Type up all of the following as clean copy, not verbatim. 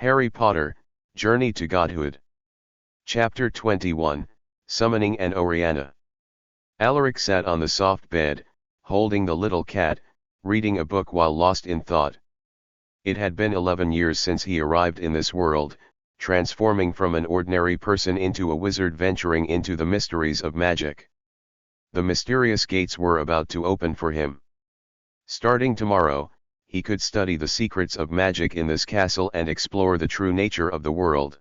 Harry Potter, Journey to Godhood. Chapter 21, Summoning and Oriana. Alaric sat on the soft bed, holding the little cat, reading a book while lost in thought. It had been 11 years since he arrived in this world, transforming from an ordinary person into a wizard venturing into the mysteries of magic. The mysterious gates were about to open for him. Starting tomorrow, he could study the secrets of magic in this castle and explore the true nature of the world.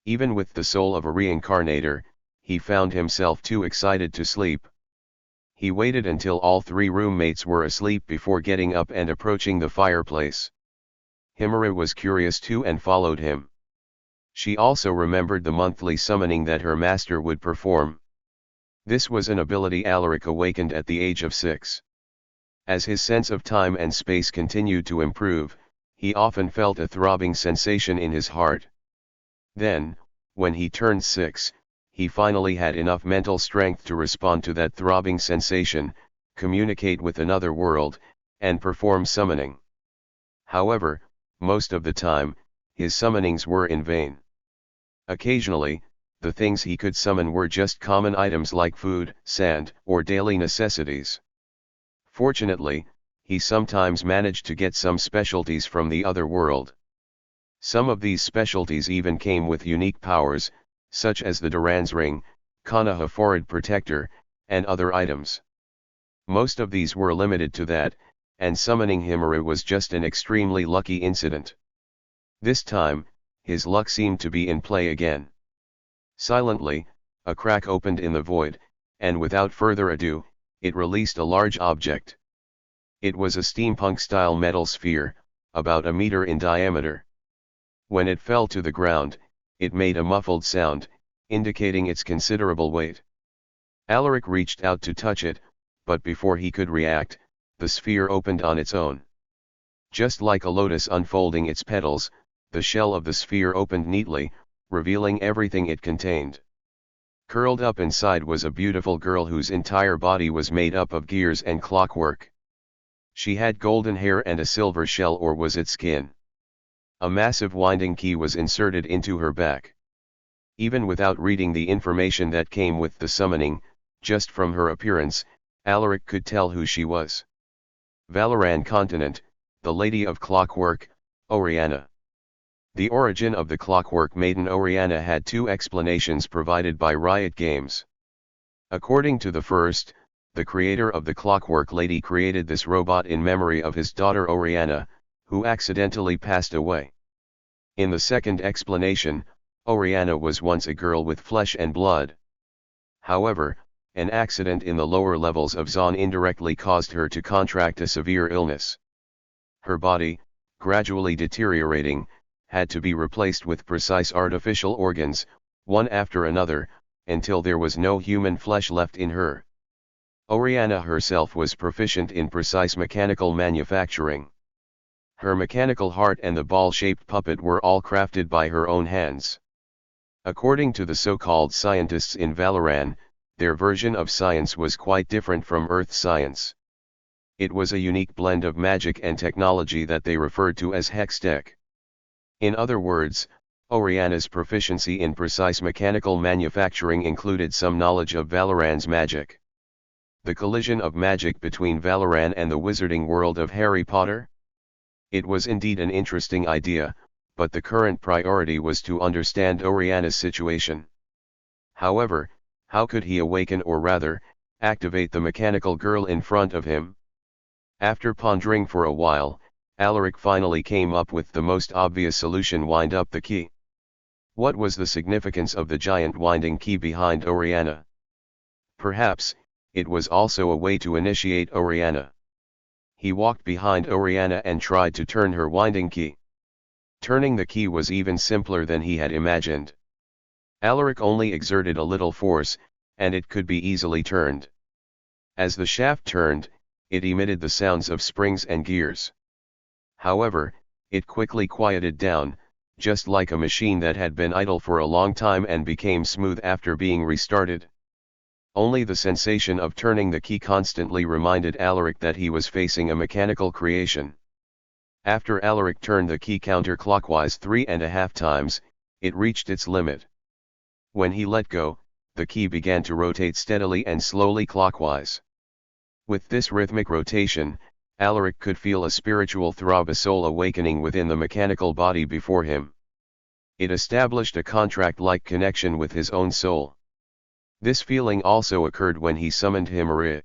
Even with the soul of a reincarnator, he found himself too excited to sleep. He waited until all 3 roommates were asleep before getting up and approaching the fireplace. Himera was curious too and followed him. She also remembered the monthly summoning that her master would perform. This was an ability Alaric awakened at the age of 6. As his sense of time and space continued to improve, he often felt a throbbing sensation in his heart. Then, when he turned 6, he finally had enough mental strength to respond to that throbbing sensation, communicate with another world, and perform summoning. However, most of the time, his summonings were in vain. Occasionally, the things he could summon were just common items like food, sand, or daily necessities. Fortunately, he sometimes managed to get some specialties from the other world. Some of these specialties even came with unique powers, such as the Duran's Ring, Konoha Forward Protector, and other items. Most of these were limited to that, and summoning Himera was just an extremely lucky incident. This time, his luck seemed to be in play again. Silently, a crack opened in the void, and without further ado, it released a large object. It was a steampunk-style metal sphere, about a meter in diameter. When it fell to the ground, it made a muffled sound, indicating its considerable weight. Alaric reached out to touch it, but before he could react, the sphere opened on its own. Just like a lotus unfolding its petals, the shell of the sphere opened neatly, revealing everything it contained. Curled up inside was a beautiful girl whose entire body was made up of gears and clockwork. She had golden hair and a silver shell, or was it skin? A massive winding key was inserted into her back. Even without reading the information that came with the summoning, just from her appearance, Alaric could tell who she was. Valoran Continent, the Lady of Clockwork, Oriana. The origin of the Clockwork Maiden Oriana had 2 explanations provided by Riot Games. According to the first, the creator of the Clockwork Lady created this robot in memory of his daughter Oriana, who accidentally passed away. In the second explanation, Oriana was once a girl with flesh and blood. However, an accident in the lower levels of Zon indirectly caused her to contract a severe illness. Her body, gradually deteriorating, had to be replaced with precise artificial organs, one after another, until there was no human flesh left in her. Oriana herself was proficient in precise mechanical manufacturing. Her mechanical heart and the ball-shaped puppet were all crafted by her own hands. According to the so-called scientists in Valoran, their version of science was quite different from Earth science. It was a unique blend of magic and technology that they referred to as Hextech. In other words, Oriana's proficiency in precise mechanical manufacturing included some knowledge of Valoran's magic. The collision of magic between Valoran and the wizarding world of Harry Potter? It was indeed an interesting idea, but the current priority was to understand Oriana's situation. However, how could he awaken, or rather, activate the mechanical girl in front of him? After pondering for a while, Alaric finally came up with the most obvious solution: wind up the key. What was the significance of the giant winding key behind Oriana? Perhaps, it was also a way to initiate Oriana. He walked behind Oriana and tried to turn her winding key. Turning the key was even simpler than he had imagined. Alaric only exerted a little force, and it could be easily turned. As the shaft turned, it emitted the sounds of springs and gears. However, it quickly quieted down, just like a machine that had been idle for a long time and became smooth after being restarted. Only the sensation of turning the key constantly reminded Alaric that he was facing a mechanical creation. After Alaric turned the key counterclockwise 3.5 times, it reached its limit. When he let go, the key began to rotate steadily and slowly clockwise. With this rhythmic rotation, Alaric could feel a spiritual throb, a soul awakening within the mechanical body before him. It established a contract-like connection with his own soul. This feeling also occurred when he summoned Himari.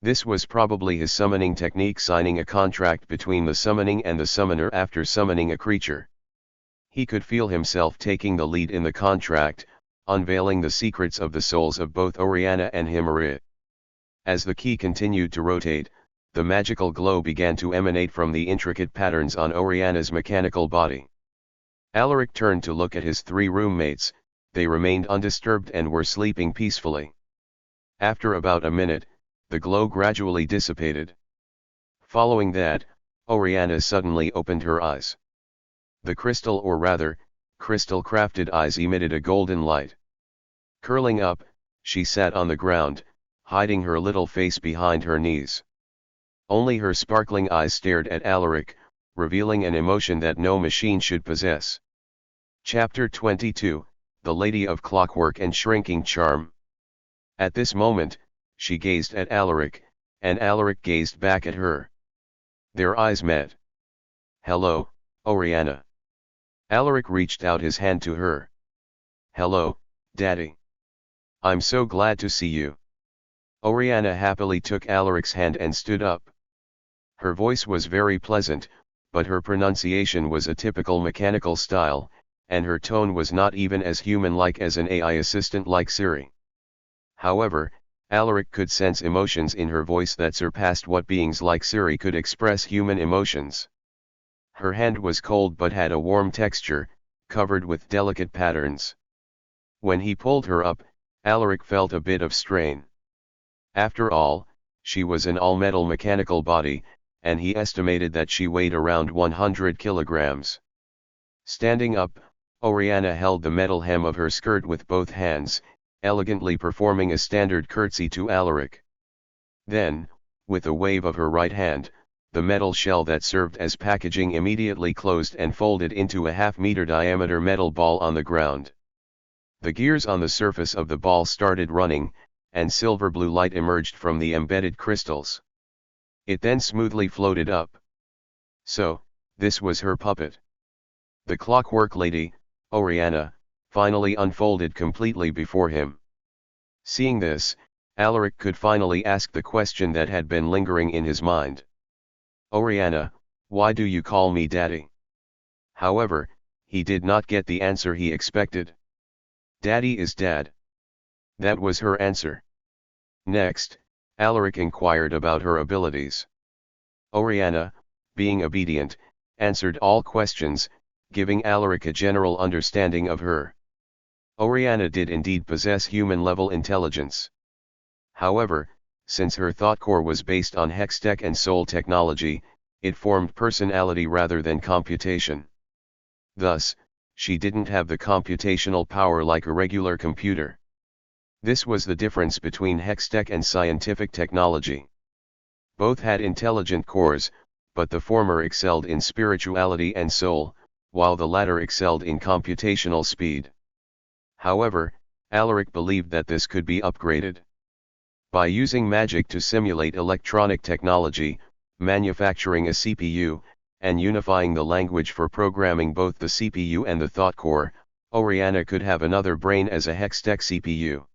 This was probably his summoning technique, signing a contract between the summoning and the summoner after summoning a creature. He could feel himself taking the lead in the contract, unveiling the secrets of the souls of both Oriana and Himari. As the key continued to rotate, the magical glow began to emanate from the intricate patterns on Oriana's mechanical body. Alaric turned to look at his 3 roommates. They remained undisturbed and were sleeping peacefully. After about a minute, the glow gradually dissipated. Following that, Oriana suddenly opened her eyes. The crystal, or rather, crystal-crafted eyes emitted a golden light. Curling up, she sat on the ground, hiding her little face behind her knees. Only her sparkling eyes stared at Alaric, revealing an emotion that no machine should possess. Chapter 22, The Lady of Clockwork and Shrinking Charm. At this moment, she gazed at Alaric, and Alaric gazed back at her. Their eyes met. "Hello, Oriana." Alaric reached out his hand to her. "Hello, Daddy. I'm so glad to see you." Oriana happily took Alaric's hand and stood up. Her voice was very pleasant, but her pronunciation was a typical mechanical style, and her tone was not even as human-like as an AI assistant like Siri. However, Alaric could sense emotions in her voice that surpassed what beings like Siri could express human emotions. Her hand was cold but had a warm texture, covered with delicate patterns. When he pulled her up, Alaric felt a bit of strain. After all, she was an all-metal mechanical body, and he estimated that she weighed around 100 kilograms. Standing up, Oriana held the metal hem of her skirt with both hands, elegantly performing a standard curtsy to Alaric. Then, with a wave of her right hand, the metal shell that served as packaging immediately closed and folded into a half-meter diameter metal ball on the ground. The gears on the surface of the ball started running, and silver-blue light emerged from the embedded crystals. It then smoothly floated up. So, this was her puppet. The Clockwork Lady, Oriana, finally unfolded completely before him. Seeing this, Alaric could finally ask the question that had been lingering in his mind. "Oriana, why do you call me Daddy?" However, he did not get the answer he expected. "Daddy is Dad." That was her answer. Next, Alaric inquired about her abilities. Oriana, being obedient, answered all questions, giving Alaric a general understanding of her. Oriana did indeed possess human-level intelligence. However, since her thought core was based on hextech and soul technology, it formed personality rather than computation. Thus, she didn't have the computational power like a regular computer. This was the difference between hextech and scientific technology. Both had intelligent cores, but the former excelled in spirituality and soul, while the latter excelled in computational speed. However, Alaric believed that this could be upgraded. By using magic to simulate electronic technology, manufacturing a CPU, and unifying the language for programming both the CPU and the thought core, Oriana could have another brain as a hextech CPU.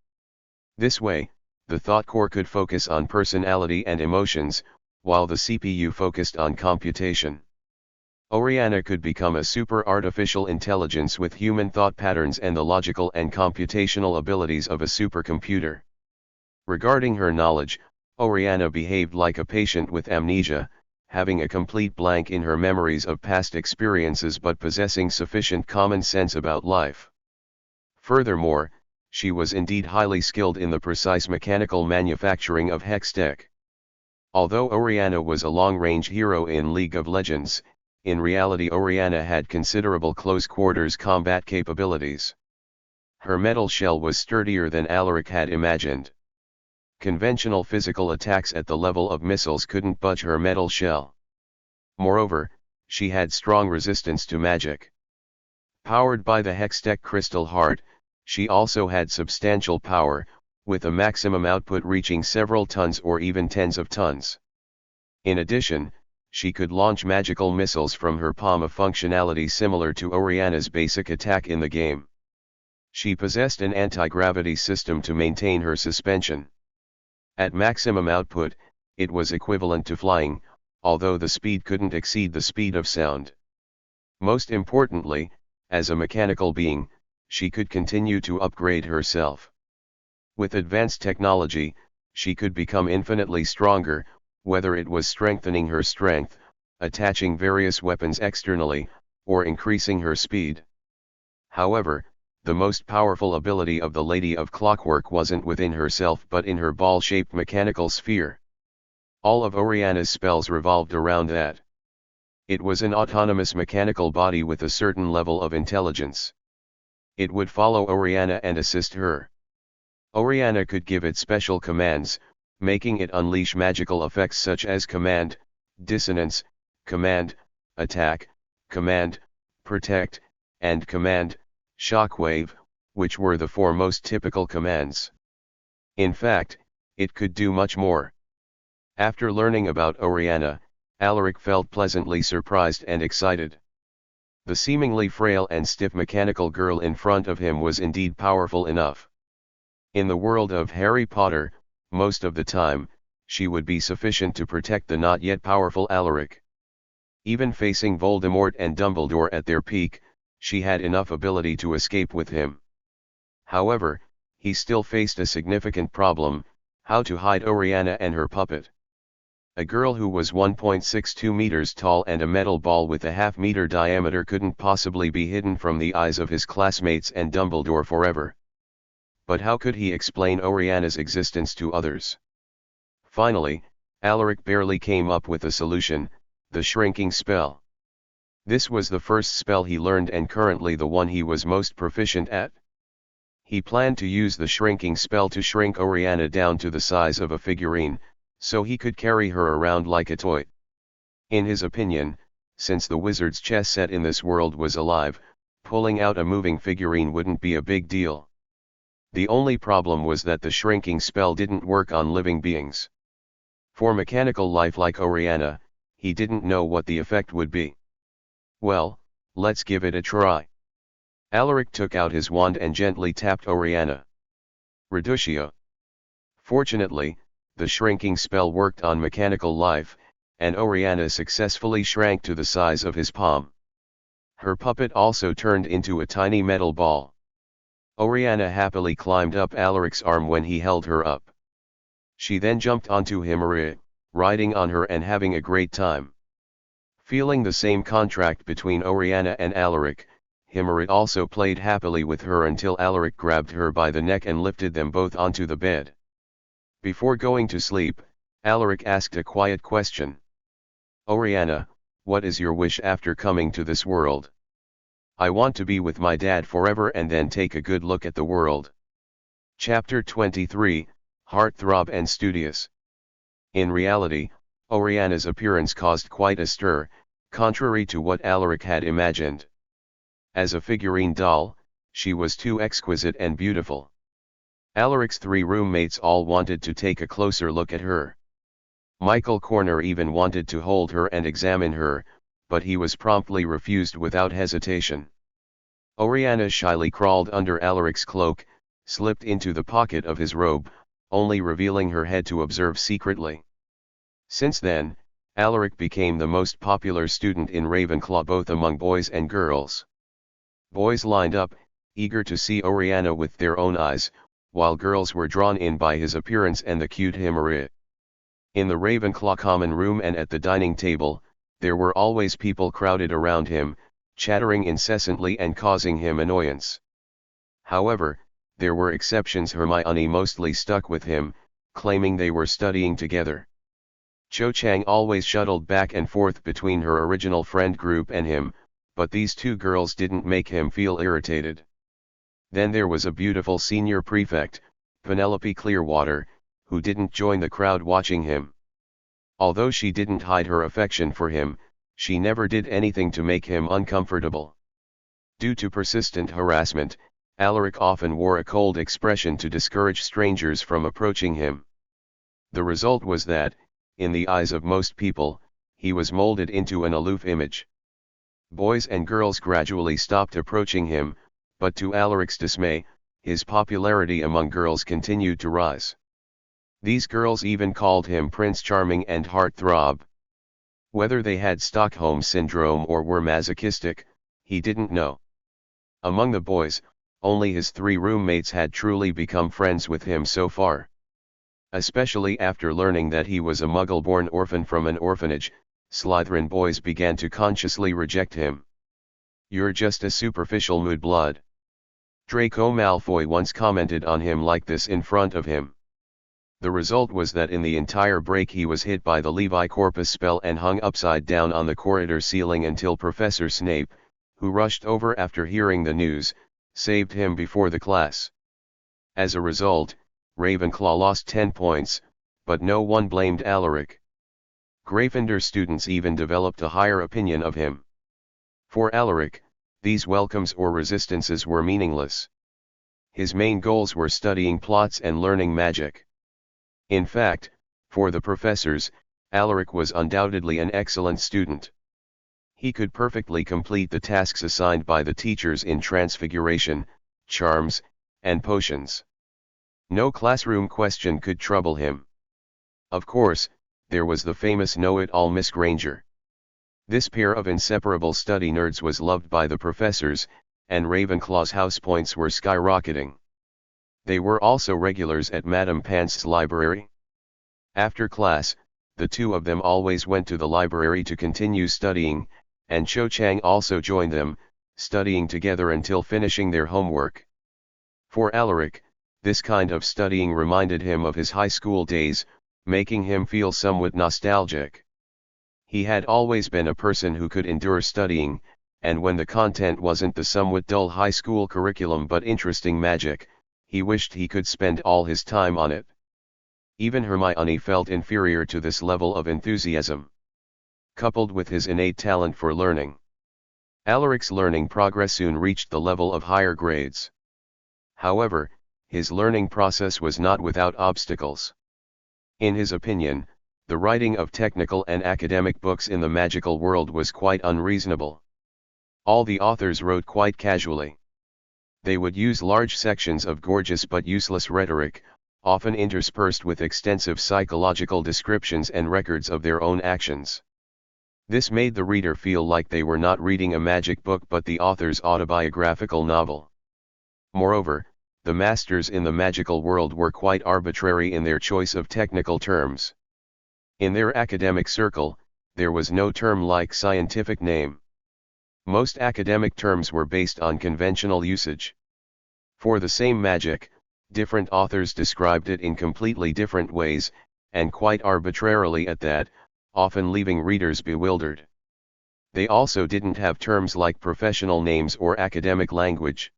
This way, the thought core could focus on personality and emotions, while the CPU focused on computation. Oriana could become a super artificial intelligence with human thought patterns and the logical and computational abilities of a supercomputer. Regarding her knowledge, Oriana behaved like a patient with amnesia, having a complete blank in her memories of past experiences but possessing sufficient common sense about life. Furthermore, she was indeed highly skilled in the precise mechanical manufacturing of hextech. Although Oriana was a long-range hero in League of Legends, in reality Oriana had considerable close-quarters combat capabilities. Her metal shell was sturdier than Alaric had imagined. Conventional physical attacks at the level of missiles couldn't budge her metal shell. Moreover, she had strong resistance to magic. Powered by the Hextech crystal heart, she also had substantial power, with a maximum output reaching several tons or even tens of tons. In addition, she could launch magical missiles from her palm, a functionality similar to Oriana's basic attack in the game. She possessed an anti-gravity system to maintain her suspension. At maximum output, it was equivalent to flying, although the speed couldn't exceed the speed of sound. Most importantly, as a mechanical being, she could continue to upgrade herself. With advanced technology, she could become infinitely stronger, whether it was strengthening her strength, attaching various weapons externally, or increasing her speed. However, the most powerful ability of the Lady of Clockwork wasn't within herself but in her ball-shaped mechanical sphere. All of Oriana's spells revolved around that. It was an autonomous mechanical body with a certain level of intelligence. It would follow Oriana and assist her. Oriana could give it special commands, making it unleash magical effects such as command, dissonance, command, attack, command, protect, and command, shockwave, which were the four most typical commands. In fact, it could do much more. After learning about Oriana, Alaric felt pleasantly surprised and excited. The seemingly frail and stiff mechanical girl in front of him was indeed powerful enough. In the world of Harry Potter, most of the time, she would be sufficient to protect the not yet powerful Alaric. Even facing Voldemort and Dumbledore at their peak, she had enough ability to escape with him. However, he still faced a significant problem: how to hide Oriana and her puppet. A girl who was 1.62 meters tall and a metal ball with a half-meter diameter couldn't possibly be hidden from the eyes of his classmates and Dumbledore forever. But how could he explain Oriana's existence to others? Finally, Alaric barely came up with a solution: the shrinking spell. This was the first spell he learned and currently the one he was most proficient at. He planned to use the shrinking spell to shrink Oriana down to the size of a figurine, so he could carry her around like a toy. In his opinion, since the wizard's chess set in this world was alive, pulling out a moving figurine wouldn't be a big deal. The only problem was that the shrinking spell didn't work on living beings. For mechanical life like Oriana, he didn't know what the effect would be. Well, let's give it a try. Alaric took out his wand and gently tapped Oriana. Reductio. Fortunately, the shrinking spell worked on mechanical life, and Oriana successfully shrank to the size of his palm. Her puppet also turned into a tiny metal ball. Oriana happily climbed up Alaric's arm when he held her up. She then jumped onto him, riding on her and having a great time. Feeling the same contract between Oriana and Alaric, Himmerit also played happily with her until Alaric grabbed her by the neck and lifted them both onto the bed. Before going to sleep, Alaric asked a quiet question. Oriana, what is your wish after coming to this world? I want to be with my dad forever and then take a good look at the world. Chapter 23, Heartthrob and Studious. In reality, Oriana's appearance caused quite a stir, contrary to what Alaric had imagined. As a figurine doll, she was too exquisite and beautiful. Alaric's 3 roommates all wanted to take a closer look at her. Michael Corner even wanted to hold her and examine her, but he was promptly refused without hesitation. Oriana shyly crawled under Alaric's cloak, slipped into the pocket of his robe, only revealing her head to observe secretly. Since then, Alaric became the most popular student in Ravenclaw both among boys and girls. Boys lined up, eager to see Oriana with their own eyes, while girls were drawn in by his appearance and the cute Himmerit. In the Ravenclaw common room and at the dining table, there were always people crowded around him, chattering incessantly and causing him annoyance. However, there were exceptions. Hermione mostly stuck with him, claiming they were studying together. Cho Chang always shuttled back and forth between her original friend group and him, but these 2 girls didn't make him feel irritated. Then there was a beautiful senior prefect, Penelope Clearwater, who didn't join the crowd watching him. Although she didn't hide her affection for him, She never did anything to make him uncomfortable. Due to persistent harassment, Alaric often wore a cold expression to discourage strangers from approaching him. The result was that, in the eyes of most people, he was molded into an aloof image. Boys and girls gradually stopped approaching him, but to Alaric's dismay, his popularity among girls continued to rise. These girls even called him Prince Charming and Heartthrob. Whether they had Stockholm Syndrome or were masochistic, he didn't know. Among the boys, only his 3 roommates had truly become friends with him so far. Especially after learning that he was a Muggle-born orphan from an orphanage, Slytherin boys began to consciously reject him. "You're just a superficial mudblood." Draco Malfoy once commented on him like this in front of him. The result was that in the entire break he was hit by the Levi Corpus spell and hung upside down on the corridor ceiling until Professor Snape, who rushed over after hearing the news, saved him before the class. As a result, Ravenclaw lost 10 points, but no one blamed Alaric. Gryffindor students even developed a higher opinion of him. For Alaric, these welcomes or resistances were meaningless. His main goals were studying plots and learning magic. In fact, for the professors, Alaric was undoubtedly an excellent student. He could perfectly complete the tasks assigned by the teachers in Transfiguration, Charms, and Potions. No classroom question could trouble him. Of course, there was the famous know-it-all Miss Granger. This pair of inseparable study nerds was loved by the professors, and Ravenclaw's house points were skyrocketing. They were also regulars at Madame Pance's library. After class, the two of them always went to the library to continue studying, and Cho Chang also joined them, studying together until finishing their homework. For Alaric, this kind of studying reminded him of his high school days, making him feel somewhat nostalgic. He had always been a person who could endure studying, and when the content wasn't the somewhat dull high school curriculum but interesting magic, he wished he could spend all his time on it. Even Hermione felt inferior to this level of enthusiasm. Coupled with his innate talent for learning, Alaric's learning progress soon reached the level of higher grades. However, his learning process was not without obstacles. In his opinion, the writing of technical and academic books in the magical world was quite unreasonable. All the authors wrote quite casually. They would use large sections of gorgeous but useless rhetoric, often interspersed with extensive psychological descriptions and records of their own actions. This made the reader feel like they were not reading a magic book but the author's autobiographical novel. Moreover, the masters in the magical world were quite arbitrary in their choice of technical terms. In their academic circle, there was no term like scientific name. Most academic terms were based on conventional usage. For the same magic, different authors described it in completely different ways, and quite arbitrarily at that, often leaving readers bewildered. They also didn't have terms like professional names or academic language.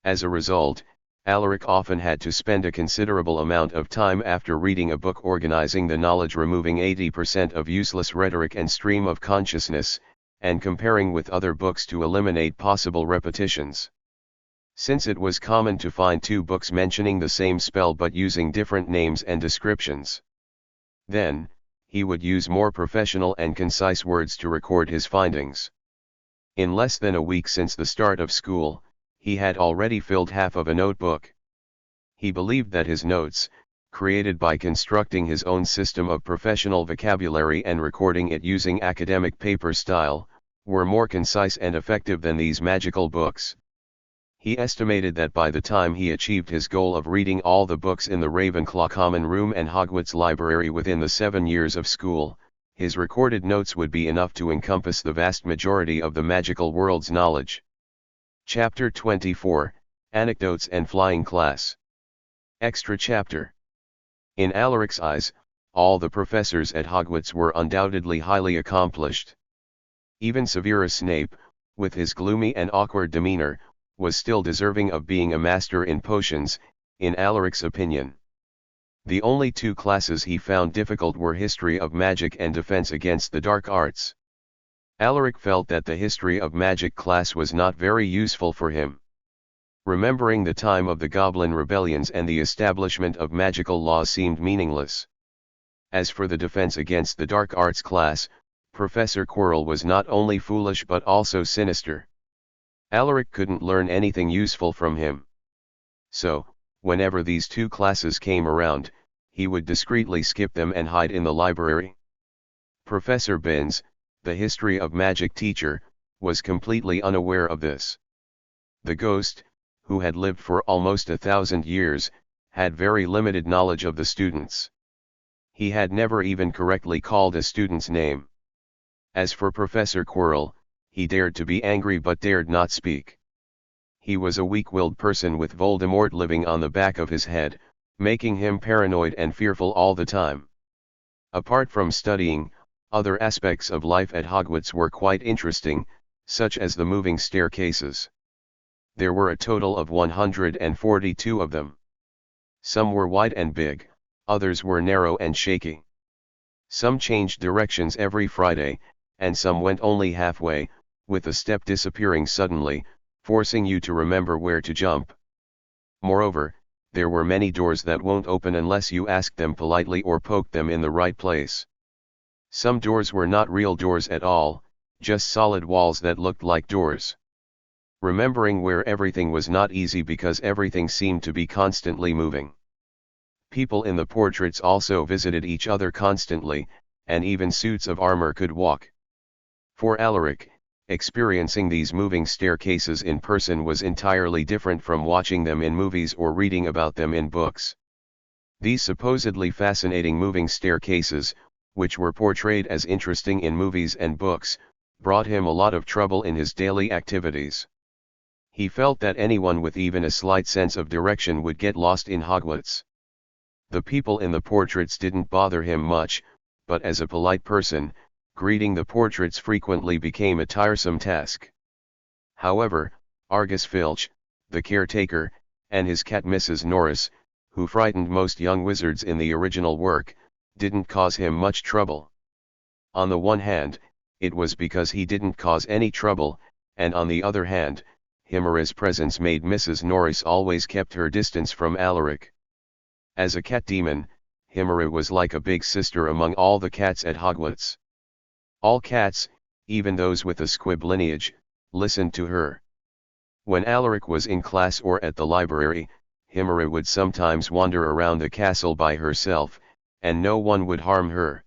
As a result, Alaric often had to spend a considerable amount of time after reading a book organizing the knowledge, removing 80% of useless rhetoric and stream of consciousness, and comparing with other books to eliminate possible repetitions. Since it was common to find 2 books mentioning the same spell but using different names and descriptions. Then, he would use more professional and concise words to record his findings. In less than a week since the start of school, he had already filled half of a notebook. He believed that his notes, created by constructing his own system of professional vocabulary and recording it using academic paper style, were more concise and effective than these magical books. He estimated that by the time he achieved his goal of reading all the books in the Ravenclaw Common Room and Hogwarts Library within the 7 years of school, his recorded notes would be enough to encompass the vast majority of the magical world's knowledge. Chapter 24, Anecdotes and Flying Class. Extra Chapter. In Alaric's eyes, all the professors at Hogwarts were undoubtedly highly accomplished. Even Severus Snape, with his gloomy and awkward demeanor, was still deserving of being a master in potions, in Alaric's opinion. The only 2 classes he found difficult were History of Magic and Defense Against the Dark Arts. Alaric felt that the history of magic class was not very useful for him. Remembering the time of the Goblin rebellions and the establishment of magical laws seemed meaningless. As for the defense against the dark arts class, Professor Quirrell was not only foolish but also sinister. Alaric couldn't learn anything useful from him. So, whenever these two classes came around, he would discreetly skip them and hide in the library. Professor Binns, the history of magic teacher, was completely unaware of this. The ghost, who had lived for almost 1,000 years, had very limited knowledge of the students. He had never even correctly called a student's name. As for Professor Quirrell, he dared to be angry but dared not speak. He was a weak-willed person with Voldemort living on the back of his head, making him paranoid and fearful all the time. Apart from studying, other aspects of life at Hogwarts were quite interesting, such as the moving staircases. There were a total of 142 of them. Some were wide and big, others were narrow and shaky. Some changed directions every Friday, and some went only halfway, with a step disappearing suddenly, forcing you to remember where to jump. Moreover, there were many doors that won't open unless you ask them politely or poke them in the right place. Some doors were not real doors at all, just solid walls that looked like doors. Remembering where everything was not easy because everything seemed to be constantly moving. People in the portraits also visited each other constantly, and even suits of armor could walk. For Alaric, experiencing these moving staircases in person was entirely different from watching them in movies or reading about them in books. These supposedly fascinating moving staircases, which were portrayed as interesting in movies and books, brought him a lot of trouble in his daily activities. He felt that anyone with even a slight sense of direction would get lost in Hogwarts. The people in the portraits didn't bother him much, but as a polite person, greeting the portraits frequently became a tiresome task. However, Argus Filch, the caretaker, and his cat Mrs. Norris, who frightened most young wizards in the original work, didn't cause him much trouble. On the one hand, it was because he didn't cause any trouble, and on the other hand, Himera's presence made Mrs. Norris always kept her distance from Alaric. As a cat demon, Himera was like a big sister among all the cats at Hogwarts. All cats, even those with a squib lineage, listened to her. When Alaric was in class or at the library, Himera would sometimes wander around the castle by herself, and no one would harm her.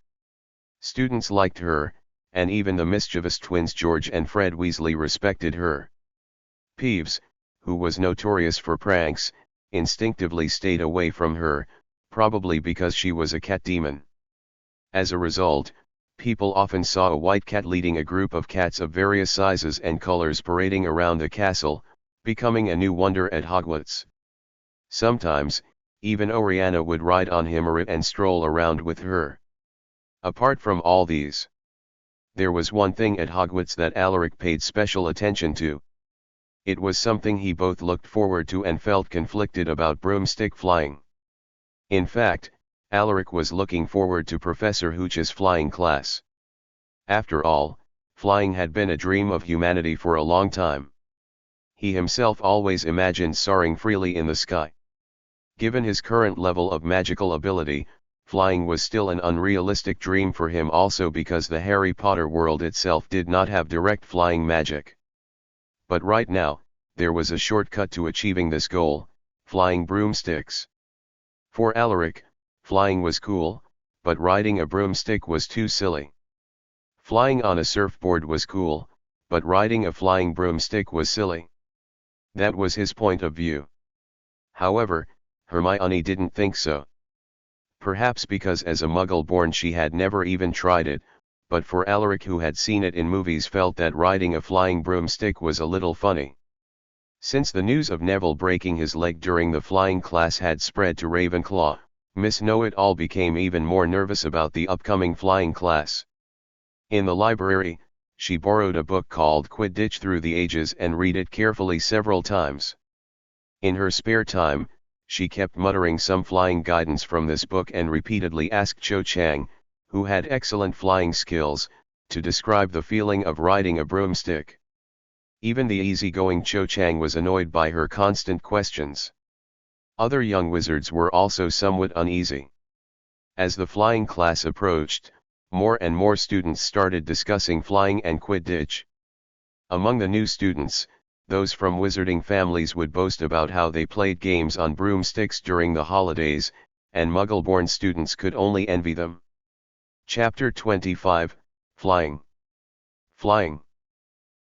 Students liked her, and even the mischievous twins George and Fred Weasley respected her. Peeves, who was notorious for pranks, instinctively stayed away from her, probably because she was a cat demon. As a result, people often saw a white cat leading a group of cats of various sizes and colors parading around the castle, becoming a new wonder at Hogwarts. Sometimes, even Oriana would ride on Himera and stroll around with her. Apart from all these, there was one thing at Hogwarts that Alaric paid special attention to. It was something he both looked forward to and felt conflicted about: broomstick flying. In fact, Alaric was looking forward to Professor Hooch's flying class. After all, flying had been a dream of humanity for a long time. He himself always imagined soaring freely in the sky. Given his current level of magical ability, flying was still an unrealistic dream for him, also because the Harry Potter world itself did not have direct flying magic. But right now, there was a shortcut to achieving this goal: flying broomsticks. For Alaric, flying was cool, but riding a broomstick was too silly. Flying on a surfboard was cool, but riding a flying broomstick was silly. That was his point of view. However, Hermione didn't think so. Perhaps because as a Muggle-born she had never even tried it, but for Alaric, who had seen it in movies, felt that riding a flying broomstick was a little funny. Since the news of Neville breaking his leg during the flying class had spread to Ravenclaw, Miss Know-It-All became even more nervous about the upcoming flying class. In the library, she borrowed a book called Quidditch Through the Ages and read it carefully several times. In her spare time, she kept muttering some flying guidance from this book and repeatedly asked Cho Chang, who had excellent flying skills, to describe the feeling of riding a broomstick. Even the easygoing Cho Chang was annoyed by her constant questions. Other young wizards were also somewhat uneasy. As the flying class approached, more and more students started discussing flying and Quidditch. Among the new students, those from wizarding families would boast about how they played games on broomsticks during the holidays, and Muggle-born students could only envy them. Chapter 25, Flying. Flying.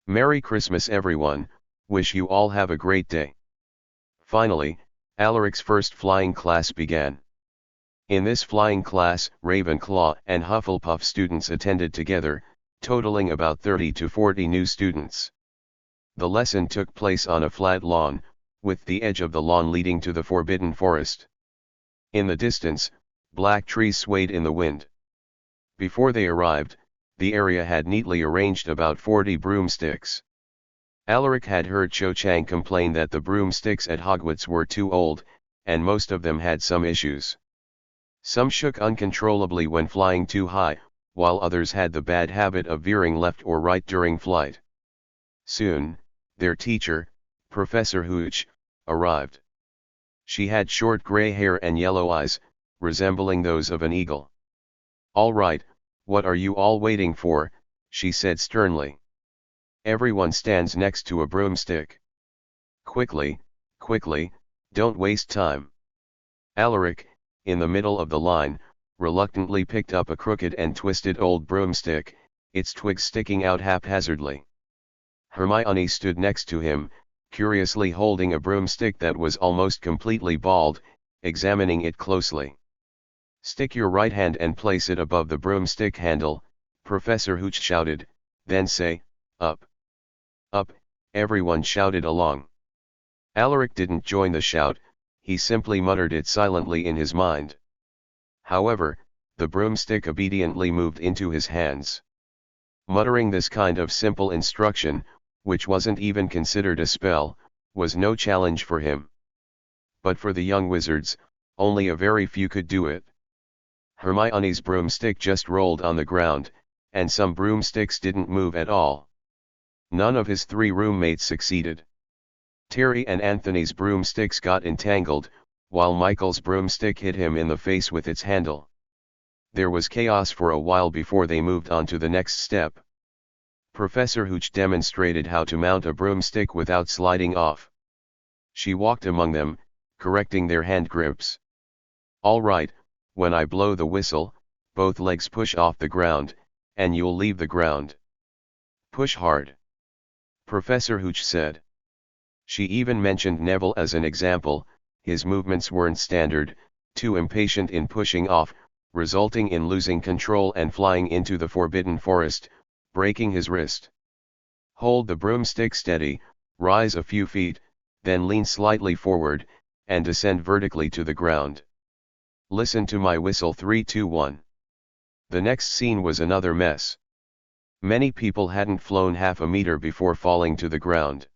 Merry Christmas everyone, wish you all have a great day. Finally, Alaric's first flying class began. In this flying class, Ravenclaw and Hufflepuff students attended together, totaling about 30 to 40 new students. The lesson took place on a flat lawn, with the edge of the lawn leading to the Forbidden Forest. In the distance, black trees swayed in the wind. Before they arrived, the area had neatly arranged about 40 broomsticks. Alaric had heard Cho Chang complain that the broomsticks at Hogwarts were too old, and most of them had some issues. Some shook uncontrollably when flying too high, while others had the bad habit of veering left or right during flight. Soon, their teacher, Professor Hooch, arrived. She had short gray hair and yellow eyes, resembling those of an eagle. "All right, what are you all waiting for?" she said sternly. "Everyone stands next to a broomstick. Quickly, quickly, don't waste time." Alaric, in the middle of the line, reluctantly picked up a crooked and twisted old broomstick, its twigs sticking out haphazardly. Hermione stood next to him, curiously holding a broomstick that was almost completely bald, examining it closely. "Stick your right hand and place it above the broomstick handle," Professor Hooch shouted, "then say, 'Up.'" "Up," everyone shouted along. Alaric didn't join the shout, he simply muttered it silently in his mind. However, the broomstick obediently moved into his hands. Muttering this kind of simple instruction, which wasn't even considered a spell, was no challenge for him. But for the young wizards, only a very few could do it. Hermione's broomstick just rolled on the ground, and some broomsticks didn't move at all. None of his 3 roommates succeeded. Terry and Anthony's broomsticks got entangled, while Michael's broomstick hit him in the face with its handle. There was chaos for a while before they moved on to the next step. Professor Hooch demonstrated how to mount a broomstick without sliding off. She walked among them, correcting their hand grips. "All right, when I blow the whistle, both legs push off the ground, and you'll leave the ground. Push hard," Professor Hooch said. She even mentioned Neville as an example. His movements weren't standard, too impatient in pushing off, resulting in losing control and flying into the Forbidden Forest, breaking his wrist. "Hold the broomstick steady, rise a few feet, then lean slightly forward, and descend vertically to the ground. Listen to my whistle 3, 2, 1. The next scene was another mess. Many people hadn't flown half a meter before falling to the ground.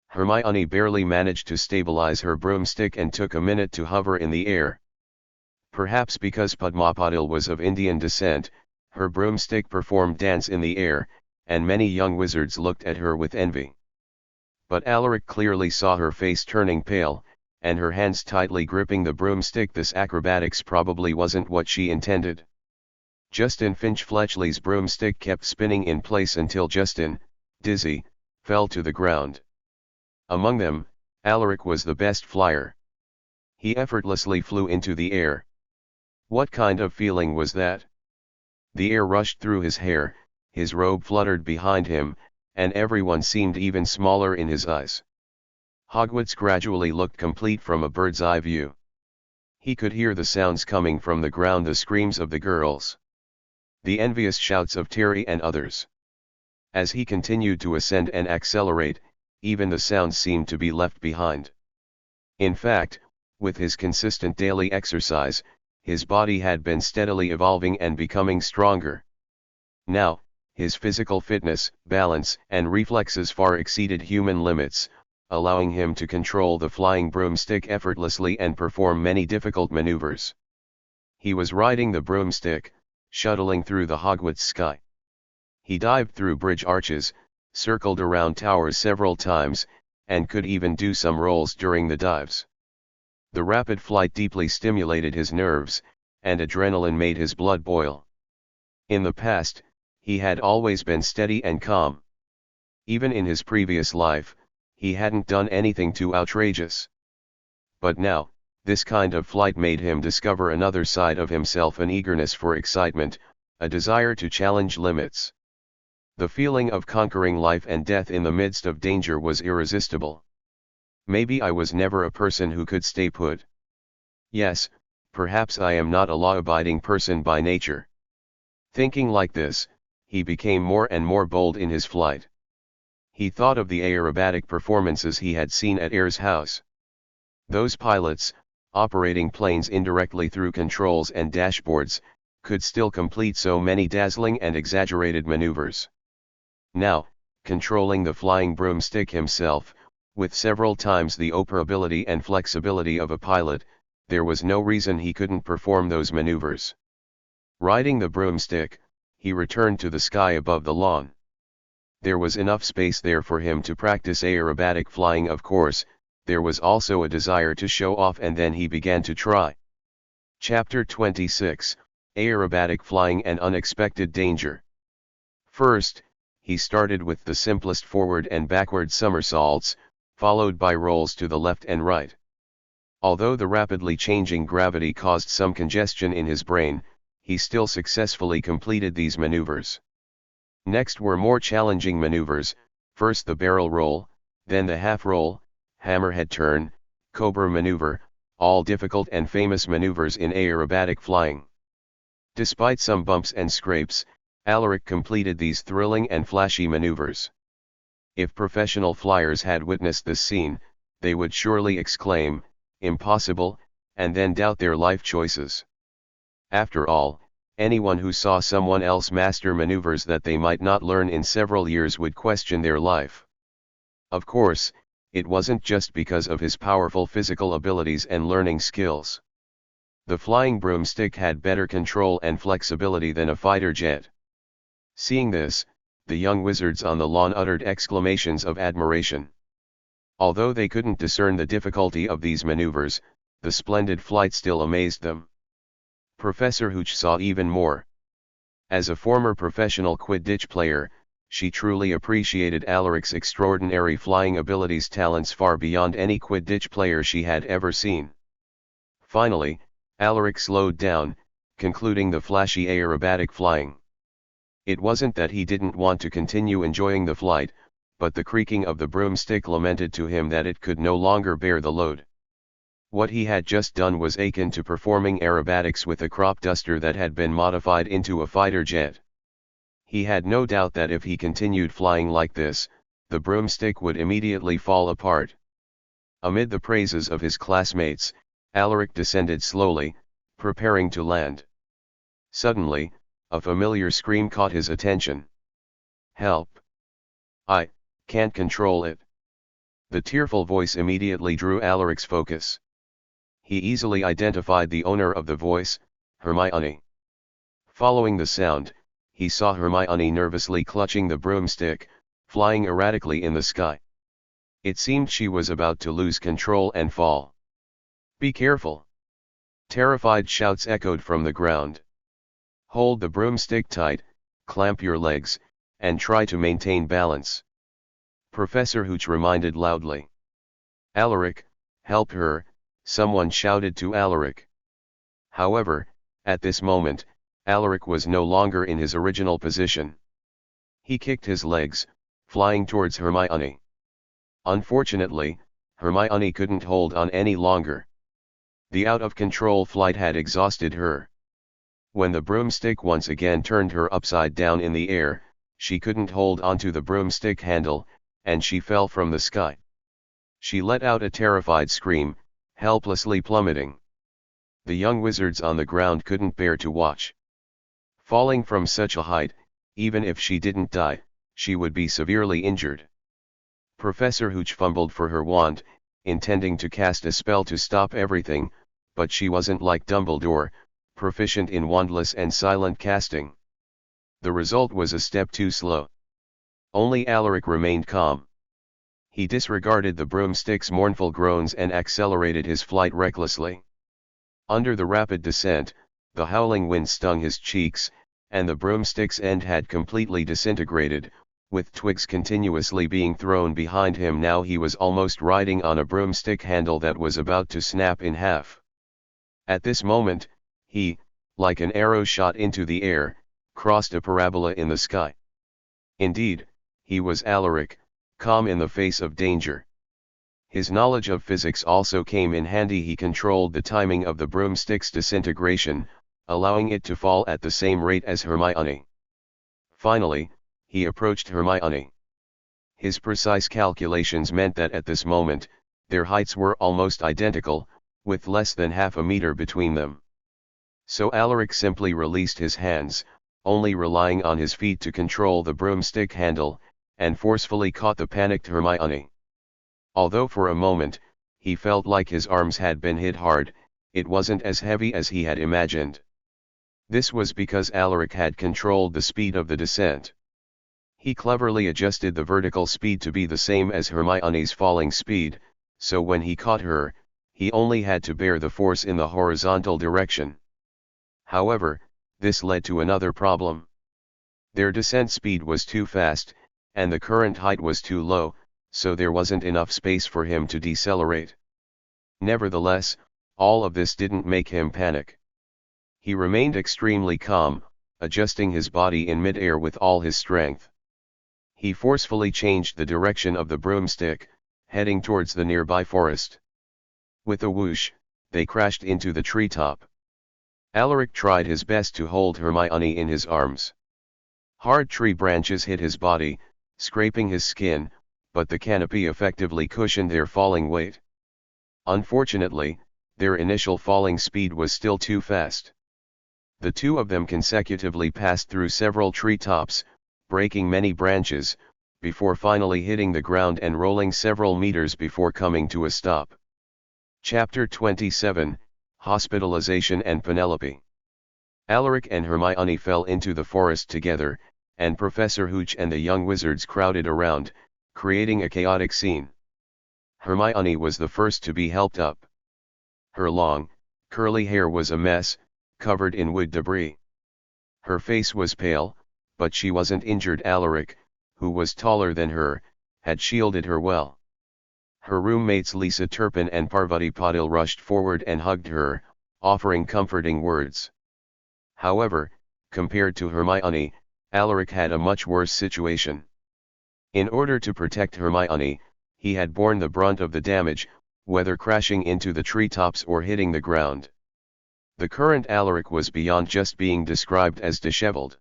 Hermione barely managed to stabilize her broomstick and took a minute to hover in the air. Perhaps because Padmapadil was of Indian descent, her broomstick performed dance in the air, and many young wizards looked at her with envy. But Alaric clearly saw her face turning pale, and her hands tightly gripping the broomstick. This acrobatics probably wasn't what she intended. Justin Finch-Fletchley's broomstick kept spinning in place until Justin, dizzy, fell to the ground. Among them, Alaric was the best flyer. He effortlessly flew into the air. What kind of feeling was that? The air rushed through his hair, his robe fluttered behind him, and everyone seemed even smaller in his eyes. Hogwarts gradually looked complete from a bird's eye view. He could hear the sounds coming from the ground, the screams of the girls, the envious shouts of Terry and others. As he continued to ascend and accelerate, even the sounds seemed to be left behind. In fact, with his consistent daily exercise, his body had been steadily evolving and becoming stronger. Now, his physical fitness, balance, and reflexes far exceeded human limits, allowing him to control the flying broomstick effortlessly and perform many difficult maneuvers. He was riding the broomstick, shuttling through the Hogwarts sky. He dived through bridge arches, circled around towers several times, and could even do some rolls during the dives. The rapid flight deeply stimulated his nerves, and adrenaline made his blood boil. In the past, he had always been steady and calm. Even in his previous life, he hadn't done anything too outrageous. But now, this kind of flight made him discover another side of himself, an eagerness for excitement, a desire to challenge limits. The feeling of conquering life and death in the midst of danger was irresistible. Maybe I was never a person who could stay put. Yes, perhaps I am not a law-abiding person by nature. Thinking like this, he became more and more bold in his flight. He thought of the aerobatic performances he had seen at Ayre's house. Those pilots, operating planes indirectly through controls and dashboards, could still complete so many dazzling and exaggerated maneuvers. Now, controlling the flying broomstick himself, with several times the operability and flexibility of a pilot, there was no reason he couldn't perform those maneuvers. Riding the broomstick, he returned to the sky above the lawn. There was enough space there for him to practice aerobatic flying. Of course, there was also a desire to show off, and then he began to try. Chapter 26, Aerobatic Flying and Unexpected Danger. First, he started with the simplest forward and backward somersaults, followed by rolls to the left and right. Although the rapidly changing gravity caused some congestion in his brain, he still successfully completed these maneuvers. Next were more challenging maneuvers, first the barrel roll, then the half roll, hammerhead turn, cobra maneuver, all difficult and famous maneuvers in aerobatic flying. Despite some bumps and scrapes, Alaric completed these thrilling and flashy maneuvers. If professional flyers had witnessed this scene, they would surely exclaim, "Impossible," and then doubt their life choices. After all, anyone who saw someone else master maneuvers that they might not learn in several years would question their life. Of course, it wasn't just because of his powerful physical abilities and learning skills. The flying broomstick had better control and flexibility than a fighter jet. Seeing this, the young wizards on the lawn uttered exclamations of admiration. Although they couldn't discern the difficulty of these maneuvers, the splendid flight still amazed them. Professor Hooch saw even more. As a former professional Quidditch player, she truly appreciated Alaric's extraordinary flying abilities, talents far beyond any Quidditch player she had ever seen. Finally, Alaric slowed down, concluding the flashy aerobatic flying. It wasn't that he didn't want to continue enjoying the flight, but the creaking of the broomstick lamented to him that it could no longer bear the load. What he had just done was akin to performing aerobatics with a crop duster that had been modified into a fighter jet. He had no doubt that if he continued flying like this, the broomstick would immediately fall apart. Amid the praises of his classmates, Alaric descended slowly, preparing to land. Suddenly, a familiar scream caught his attention. "Help! I can't control it." The tearful voice immediately drew Alaric's focus. He easily identified the owner of the voice, Hermione. Following the sound, he saw Hermione nervously clutching the broomstick, flying erratically in the sky. It seemed she was about to lose control and fall. "Be careful!" Terrified shouts echoed from the ground. "Hold the broomstick tight, clamp your legs, and try to maintain balance," Professor Hooch reminded loudly. "Alaric, help her," someone shouted to Alaric. However, at this moment, Alaric was no longer in his original position. He kicked his legs, flying towards Hermione. Unfortunately, Hermione couldn't hold on any longer. The out-of-control flight had exhausted her. When the broomstick once again turned her upside down in the air, she couldn't hold onto the broomstick handle, and she fell from the sky. She let out a terrified scream, helplessly plummeting. The young wizards on the ground couldn't bear to watch. Falling from such a height, even if she didn't die, she would be severely injured. Professor Hooch fumbled for her wand, intending to cast a spell to stop everything, but she wasn't like Dumbledore, proficient in wandless and silent casting. The result was a step too slow. Only Alaric remained calm. He disregarded the broomstick's mournful groans and accelerated his flight recklessly. Under the rapid descent, the howling wind stung his cheeks, and the broomstick's end had completely disintegrated, with twigs continuously being thrown behind him. Now he was almost riding on a broomstick handle that was about to snap in half. At this moment, he, like an arrow shot into the air, crossed a parabola in the sky. Indeed, he was Alaric, calm in the face of danger. His knowledge of physics also came in handy. He controlled the timing of the broomstick's disintegration, allowing it to fall at the same rate as Hermione. Finally, he approached Hermione. His precise calculations meant that at this moment, their heights were almost identical, with less than half a meter between them. So Alaric simply released his hands, only relying on his feet to control the broomstick handle, and forcefully caught the panicked Hermione. Although for a moment, he felt like his arms had been hit hard, it wasn't as heavy as he had imagined. This was because Alaric had controlled the speed of the descent. He cleverly adjusted the vertical speed to be the same as Hermione's falling speed, so when he caught her, he only had to bear the force in the horizontal direction. However, this led to another problem. Their descent speed was too fast, and the current height was too low, so there wasn't enough space for him to decelerate. Nevertheless, all of this didn't make him panic. He remained extremely calm, adjusting his body in mid-air with all his strength. He forcefully changed the direction of the broomstick, heading towards the nearby forest. With a whoosh, they crashed into the treetop. Alaric tried his best to hold Hermione in his arms. Hard tree branches hit his body, scraping his skin, but the canopy effectively cushioned their falling weight. Unfortunately, their initial falling speed was still too fast. The two of them consecutively passed through several treetops, breaking many branches, before finally hitting the ground and rolling several meters before coming to a stop. Chapter 27, Hospitalization and Penelope. Alaric and Hermione fell into the forest together, and Professor Hooch and the young wizards crowded around, creating a chaotic scene. Hermione was the first to be helped up. Her long, curly hair was a mess, covered in wood debris. Her face was pale, but she wasn't injured. Alaric, who was taller than her, had shielded her well. Her roommates Lisa Turpin and Parvati Patil rushed forward and hugged her, offering comforting words. However, compared to Hermione, Alaric had a much worse situation. In order to protect Hermione, he had borne the brunt of the damage, whether crashing into the treetops or hitting the ground. The current Alaric was beyond just being described as disheveled.